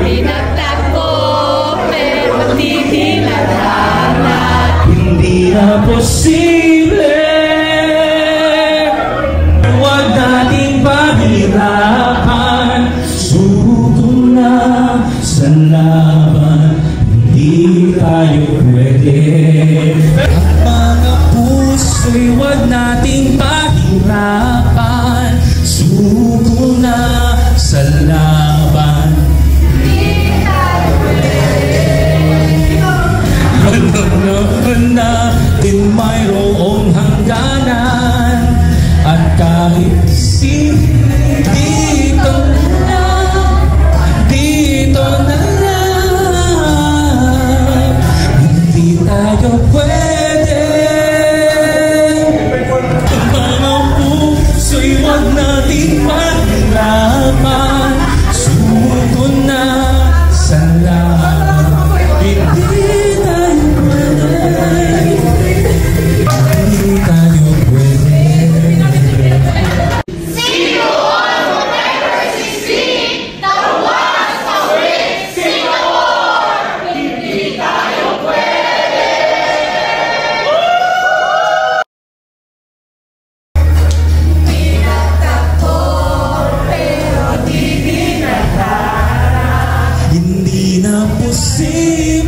Pinagtagpo, pero di tinadhana. Hindi na posible. Huwag nating pahirapan. Suko na sa laban. Hindi tayo pwede. Ang mga puso'y huwag nating pahirapan. Suko na sa laban. Hindi tayo pwede. Alam natin mayroong hangganan. At kahit dito na lang, hindi tayo pwede. Ang mga puso'y huwag nating pahirapan. Suko na sa laban. Hindi tayo pwede. Hindi tayo pwede. See you on November 16, the Once Paulit Singapore! Hindi tayo pwede! Pinagtagpo, pero di tinadhana. Hindi na posible.